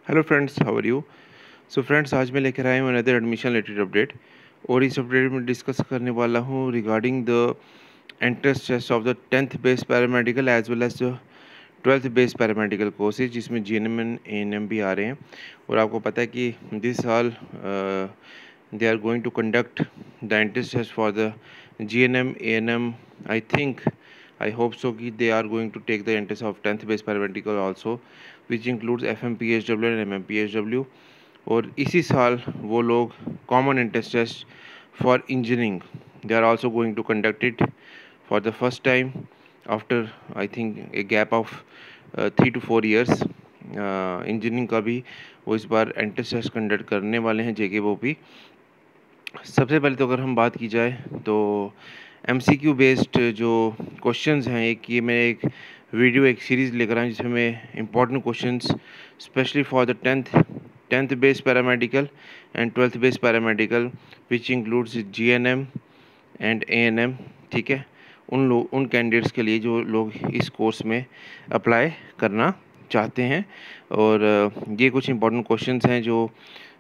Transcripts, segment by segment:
Hello friends, how are you. So friends, आज मैं लेकर आया हूँ अनदर एडमिशन रिलेटेड अपडेट। और इस अपडेट में डिस्कस करने वाला हूँ regarding the entrance test of the 10th base paramedical as well as the 12th base paramedical courses, जिसमें GNM एंड ANM भी आ रहे हैं। और आपको पता है कि दिस साल they are going to conduct the entrance test for the GNM ANM। I hope so कि they are going to take the entrance of 10th base paramedical also, which includes FM-PHW and MM-PHW। और इसी साल वो लोग common entrance test for engineering they are also going to conduct it for the first time after I think a gap of 3 to 4 years। Engineering का भी वो इस बार entrance test conduct करने वाले हैं JKVOP। सबसे पहले तो अगर हम बात की जाए तो MCQ बेस्ड जो क्वेश्चंस हैं, एक वीडियो एक सीरीज़ लेकर आए जिसमें मैं important questions specially for the tenth base paramedical and 12th base paramedical which includes GNM and ANM। ठीक है, उन कैंडिडेट्स के लिए जो लोग इस कोर्स में अप्लाई करना चाहते हैं। और ये कुछ इंपॉर्टेंट क्वेश्चंस हैं जो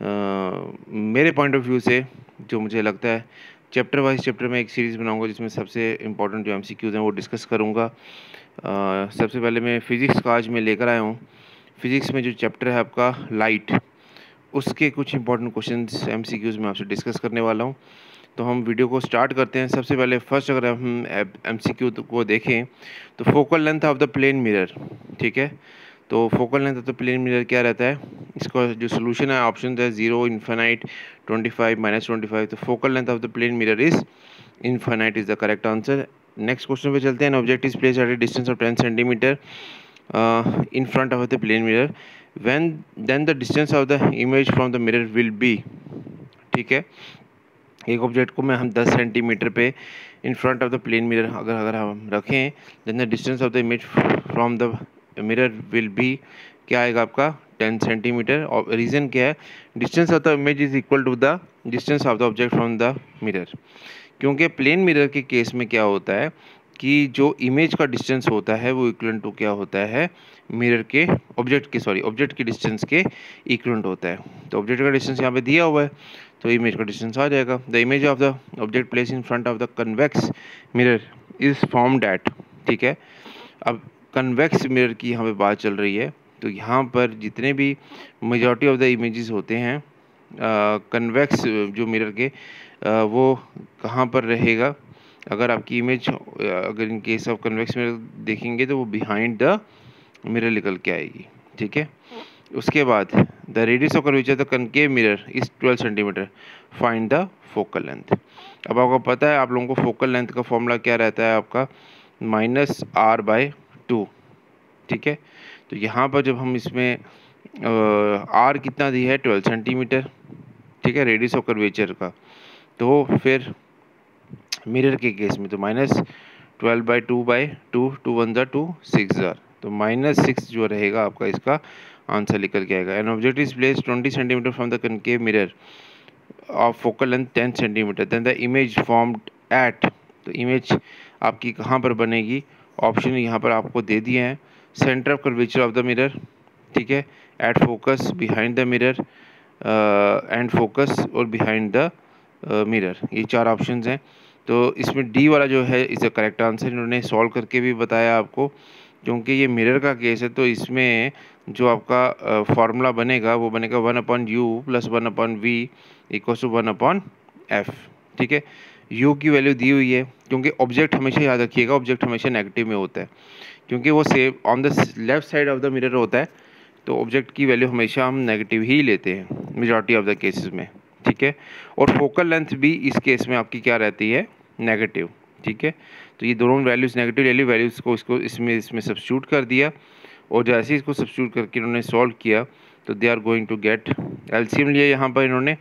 मेरे पॉइंट ऑफ व्यू से जो मुझे लगता है चैप्टर वाइज चैप्टर में एक सीरीज़ बनाऊंगा जिसमें सबसे इम्पोर्टेंट जो MCQs हैं वो डिस्कस करूंगा। सबसे पहले मैं फ़िज़िक्स का आज मैं लेकर आया हूँ। फ़िज़िक्स में जो चैप्टर है आपका लाइट, उसके कुछ इंपॉर्टेंट क्वेश्चंस MCQs में आपसे डिस्कस करने वाला हूँ। तो हम वीडियो को स्टार्ट करते हैं। सबसे पहले फर्स्ट अगर हम MCQ को देखें तो focal length of the plane mirror. ठीक है, तो focal length of the plane mirror क्या रहता है, इसका जो सोल्यूशन है ऑप्शन है 0, इन्फिनाइट, 25, -25। तो focal length of the plane mirror is infinite is the correct answer. Next question पे चलते हैं। Object is placed at a distance of 10 centimetre in front of the plane mirror, when then the distance of the image from the mirror will be। ठीक है, एक object को मैं हम 10 centimetre पे in front of the plane mirror अगर हम रखें, then the distance of the image from the mirror will be क्या आएगा आपका 10 सेंटीमीटर। और रीज़न क्या है, distance of the image is equal to the distance of the object from the mirror. क्योंकि प्लेन मिरर के केस में क्या होता है कि जो इमेज का डिस्टेंस होता है वो इक्वलेंट टू क्या होता है, मिरर के ऑब्जेक्ट के डिस्टेंस के इक्वलेंट होता है। तो ऑब्जेक्ट का डिस्टेंस यहाँ पे दिया हुआ है तो इमेज का डिस्टेंस आ जाएगा। The image of the object place in front of the convex mirror is formed at. ठीक है, अब कन्वेक्स मिरर की यहाँ पे बात चल रही है, तो यहाँ पर जितने भी मेजॉरिटी ऑफ द इमेजेस होते हैं कन्वेक्स जो मिरर के वो कहाँ पर रहेगा। अगर आपकी इमेज अगर in case of convex mirror देखेंगे तो वो बिहाइंड द मिरर निकल के आएगी। ठीक है, उसके बाद the radius of curvature the concave mirror is 12 centimetre, find the focal length. अब आपको पता है आप लोगों को फोकल लेंथ का फॉर्मूला क्या रहता है आपका -r/2। ठीक है, तो यहाँ पर जब हम इसमें r कितना दी है 12 सेंटीमीटर, ठीक है, रेडियस ऑफ कर्वेचर का, तो फिर मिरर के केस में तो -12/2/2, 2 1 2 6 जार, तो -6 जो रहेगा आपका इसका आंसर निकल के आएगा। An object is placed 20 centimetre from the concave mirror of focal length 10 centimetre, then the image formed at. तो इमेज आपकी कहाँ पर बनेगी, ऑप्शन यहाँ पर आपको दे दिए हैं। Centre of curvature of the mirror, ठीक है, at focus, behind the mirror, and focus और बिहाइंड द मिरर, ये 4 ऑप्शंस हैं। तो इसमें डी वाला जो है इज़ द करेक्ट आंसर। इन्होंने सॉल्व करके भी बताया आपको, क्योंकि ये मिरर का केस है तो इसमें जो आपका फार्मूला बनेगा वो बनेगा 1/u + 1/v = 1/f। ठीक है, u की वैल्यू दी हुई है, क्योंकि ऑब्जेक्ट हमेशा याद रखिएगा, ऑब्जेक्ट हमेशा नेगेटिव में होता है, क्योंकि वो same on the left side of the mirror होता है, तो ऑब्जेक्ट की वैल्यू हमेशा हम नेगेटिव ही लेते हैं मेजॉरिटी ऑफ द केसेस में। ठीक है, और फोकल लेंथ भी इस केस में आपकी क्या रहती है, नेगेटिव। ठीक है, तो ये दोनों वैल्यूज़ नेगेटिव ले ली, वैल्यूज़ को इसको इसमें सब्स्टिट्यूट कर दिया, और जैसे ही इसको सब्स्टिट्यूट करके इन्होंने सॉल्व किया तो they are going to get LCM लिया यहाँ पर इन्होंने,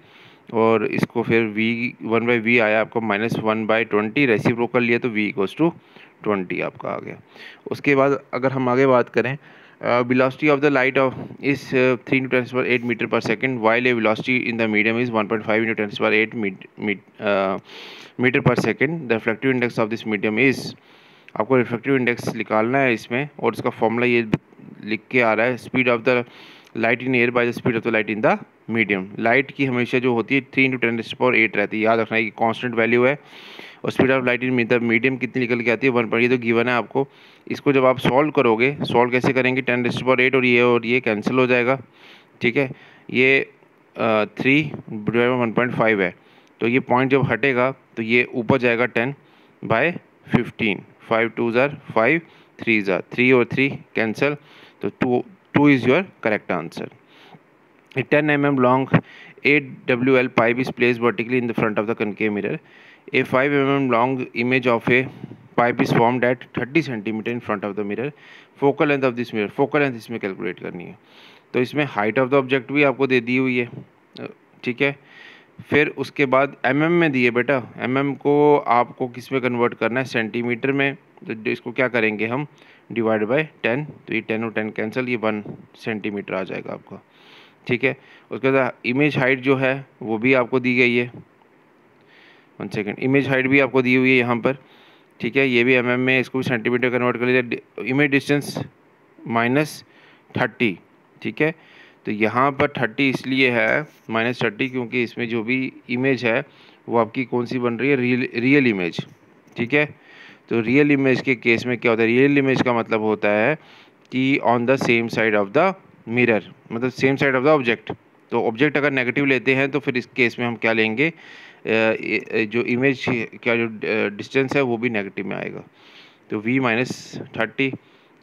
और इसको फिर v आया आपका -1/20, रेसिप्रोकल लिया तो v = 20 आपका आ गया। उसके बाद अगर हम आगे बात करें, velocity of the light is 3 × 10⁸ metre पर second, while a velocity in the medium is 1.5 × 10⁸ metre पर second. The refractive index of this medium is, आपको रिफ्रैक्टिव इंडेक्स निकालना है इसमें, और इसका फॉर्मूला ये लिख के आ रहा है, speed of the light in air by the speed of the light in the medium. Light की हमेशा जो होती है 3 × 10⁸ रहती है, याद रखना है कि कांस्टेंट वैल्यू है। और speed of light in the medium कितनी निकल के आती है 1 पर, ये तो गिवन है आपको। इसको जब आप सॉल्व करोगे, सॉल्व कैसे करेंगे, 10⁸ और ये कैंसिल हो जाएगा, ठीक है। ये 3/1.5 है, तो ये पॉइंट जब हटेगा तो ये ऊपर जाएगा 10/15, 5 2 ज़ार 5, 3 ज़ार 3 और 3 कैंसिल, तो 2 is your correct answer. A 10 mm long AWL pipe is placed vertically in the front of the concave mirror. A 5 mm long image of a pipe is formed at 30 cm in front of the mirror. Focal length of this mirror, focal length इसमें calculate करनी है। तो इसमें height of the object भी आपको दे दी हुई है, ठीक है। फिर उसके बाद mm में दिए बेटा, mm को आपको किस में कन्वर्ट करना है, सेंटीमीटर में। तो इसको क्या करेंगे हम, डिवाइड बाय 10, तो ये 10 और 10 कैंसिल, ये 1 सेंटीमीटर आ जाएगा आपका, ठीक है। उसके बाद इमेज हाइट जो है वो भी आपको दी गई है, 1 सेकेंड, इमेज हाइट भी आपको दी हुई है यहाँ पर, ठीक है। ये भी mm में, इसको भी सेंटीमीटर कन्वर्ट कर लीजिए। इमेज डिस्टेंस -30, ठीक है। तो यहाँ पर 30 इसलिए है -30 क्योंकि इसमें जो भी इमेज है वो आपकी कौन सी बन रही है, रियल इमेज, ठीक है। तो रियल इमेज के केस में क्या होता है, रियल इमेज का मतलब होता है कि on the same side of the mirror, मतलब same side of the object. तो ऑब्जेक्ट अगर नेगेटिव लेते हैं तो फिर इस केस में हम क्या लेंगे, जो इमेज का जो डिस्टेंस है वो भी नेगेटिव में आएगा, तो v -30।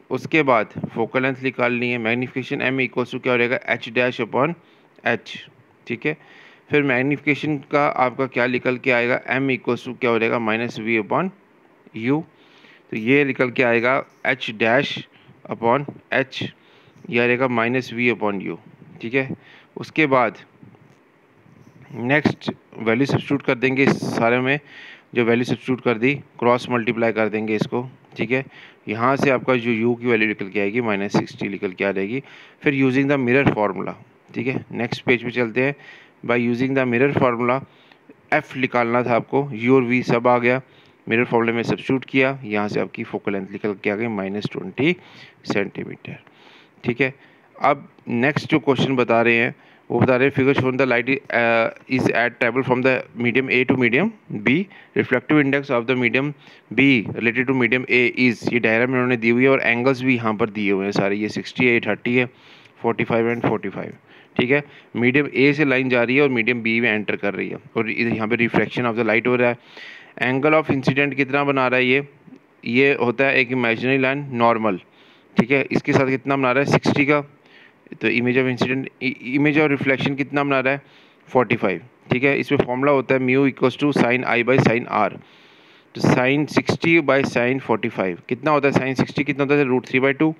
उसके बाद फोकल लेंथ निकालनी है, मैग्नीफिकेशन m इक्वल्स टू क्या हो जाएगा, h'/h, ठीक है। फिर मैग्नीफिकेशन का आपका क्या निकल के आएगा, m इक्वल्स टू क्या हो जाएगा, -v/u। तो ये निकल के आएगा h'/h, यह रहेगा -v/u, ठीक है। उसके बाद नेक्स्ट वैल्यू सब्स्टिट्यूट कर देंगे इस सारे में, जो वैल्यू सब्स्टिट्यूट कर दी क्रॉस मल्टीप्लाई कर देंगे इसको, ठीक है। यहाँ से आपका जो u की वैल्यू निकल के आएगी -60 निकल के आ जाएगी। फिर यूजिंग द मिरर फार्मूला, ठीक है, नेक्स्ट पेज पे चलते हैं। By using the mirror formula f निकालना था आपको, u और v सब आ गया, मिरर फार्मूले में सब्स्टिट्यूट किया, यहाँ से आपकी फोकल लेंथ निकल के आ गई -20 सेंटीमीटर, ठीक है। अब नेक्स्ट जो क्वेश्चन बता रहे हैं वो बता रहे हैं, figure shown the light is at travel from the medium A to medium B, reflective index of the medium B related to medium A is, ये डायग्राम इन्होंने दी हुई है और एंगल्स भी यहाँ पर दिए हुए हैं सारे, ये 60 है, 30 है, 45 एंड 45, ठीक है। मीडियम ए से लाइन जा रही है और मीडियम बी में एंटर कर रही है, और यहाँ पे रिफ्लेक्शन ऑफ द लाइट हो रहा है। एंगल ऑफ इंसिडेंट कितना बना रहा है, ये होता है एक इमेजिनरी लाइन नॉर्मल, ठीक है। इसके साथ कितना बना रहा है 60 का, तो image of incident, image of reflection कितना बना रहा है 45, ठीक है। इसमें फॉर्मूला होता है mu equals to sin I/sin R। तो sin 60/sin 45 कितना होता है, sin 60 कितना होता है √3/2,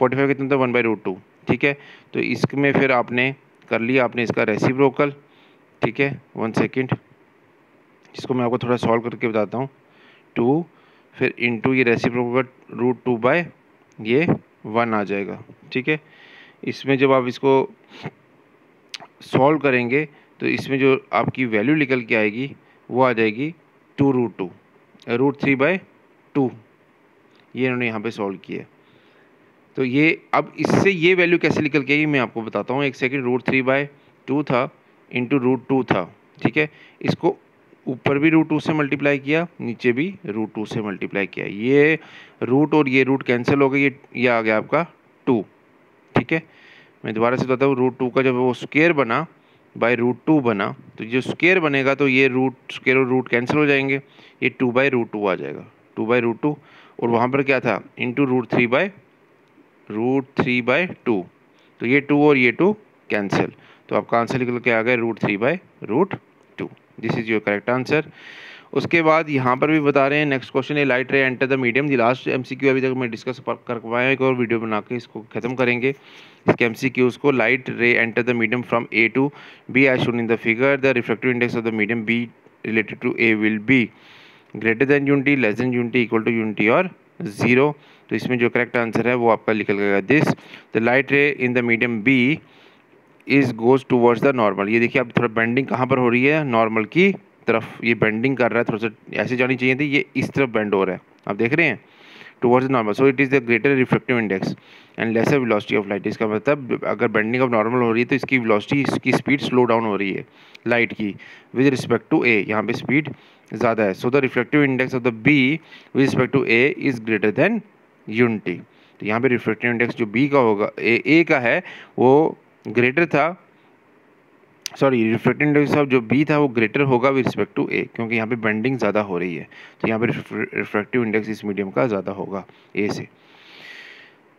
45 कितना होता है 1/√2, ठीक है। तो इसमें फिर आपने कर लिया, आपने इसका रेसिप्रोकल, ठीक है। 1 सेकेंड, इसको मैं आपको थोड़ा सॉल्व करके बताता हूँ। 2 फिर इंटू ये रेसिप्रोकल √2/1 आ जाएगा, ठीक है। इसमें जब आप इसको सॉल्व करेंगे तो इसमें जो आपकी वैल्यू निकल के आएगी वो आ जाएगी 2√2, √3/2, ये इन्होंने यहाँ पे सॉल्व किया। तो ये अब इससे ये वैल्यू कैसे निकल के आएगी मैं आपको बताता हूँ, 1 सेकेंड। √3/2 था इंटू √2 था, ठीक है। इसको ऊपर भी √2 से मल्टीप्लाई किया, नीचे भी √2 से मल्टीप्लाई किया, ये रूट और ये रूट कैंसिल हो गई, ये आ गया आपका 2, ठीक है। मैं दोबारा से बताता हूँ, √2 का जब वो स्क्वायर बना बाय √2 बना, तो जो स्क्वायर बनेगा तो ये रूट स्क्वायर और रूट कैंसिल हो जाएंगे, ये 2/√2 आ जाएगा, 2/√2, और वहाँ पर क्या था इंटू √3/2, तो ये 2 और ये 2 कैंसिल, तो आपका आंसर निकल के आ गया √3/√2। This is your correct answer. उसके बाद यहाँ पर भी बता रहे हैं next question, A light ray enter the medium, the last MCQ अभी तक मैं डिस्कस कर पाया, एक और वीडियो बना के इसको खत्म करेंगे इसके एमसीक्यूज को। Light ray enter the medium from A to B as shown in the figure, the reflective index of the medium B related to A will be greater than unity, less than unity, equal to unity और 0। तो इसमें जो correct answer है वो आपका निकल गया this, the light ray in the medium B is goes towards the normal. ये देखिए अब थोड़ा बेंडिंग कहाँ पर हो रही है, नॉर्मल की तरफ ये बेंडिंग कर रहा है, थोड़ा सा ऐसे जानी चाहिए थी, ये इस तरफ बेंड हो रहा है, आप देख रहे हैं। Towards normal, so it is the greater refractive index and lesser velocity of light. इसका मतलब अगर बेंडिंग ऑफ नॉर्मल हो रही है तो इसकी वेलोसिटी, इसकी स्पीड स्लो डाउन हो रही है लाइट की विद रिस्पेक्ट टू ए, यहाँ पे स्पीड ज़्यादा है। So the refractive index of the B with respect to A is greater than unity. तो यहाँ पे रिफ्रैक्टिव इंडेक्स जो बी का होगा, ए का है, वो ग्रेटर था, सॉरी रिफ्रैक्टिव इंडेक्स ऑफ जो बी था वो ग्रेटर होगा विद रिस्पेक्ट टू ए, क्योंकि यहाँ पे बेंडिंग ज़्यादा हो रही है, तो यहाँ पे रिफ्रैक्टिव इंडेक्स इस मीडियम का ज़्यादा होगा ए से।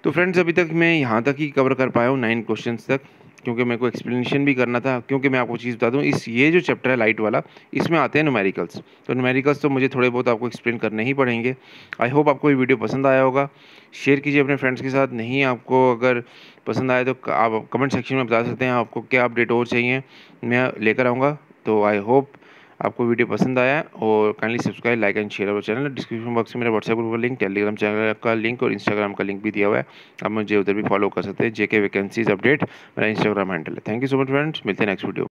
तो फ्रेंड्स अभी तक मैं यहाँ तक ही कवर कर पाया हूँ 9 क्वेश्चंस तक, क्योंकि मेरे को एक्सप्लेनेशन भी करना था। क्योंकि मैं आपको चीज़ बता दूँ, ये जो चैप्टर है लाइट वाला, इसमें आते हैं न्यूमेरिकल्स, तो न्यूमेरिकल्स तो मुझे थोड़े बहुत आपको एक्सप्लेन करने ही पड़ेंगे। आई होप आपको ये वीडियो पसंद आया होगा। शेयर कीजिए अपने फ्रेंड्स के साथ। नहीं, आपको अगर पसंद आए तो आप कमेंट सेक्शन में बता सकते हैं आपको क्या अपडेट और चाहिए, मैं लेकर आऊँगा। तो आई होप आपको वीडियो पसंद आया, और kindly subscribe, like and share our channel. Description box में मेरा व्हाट्सएप ग्रुप का लिंक, टेलीग्राम चैनल का लिंक और इंस्टाग्राम का लिंक भी दिया हुआ है, आप मुझे उधर भी फॉलो कर सकते हैं। जेके वैकेंसीज अपडेट मेरा इंस्टाग्राम हैंडल है। Thank you so much friends, मिलते हैं नेक्स्ट वीडियो।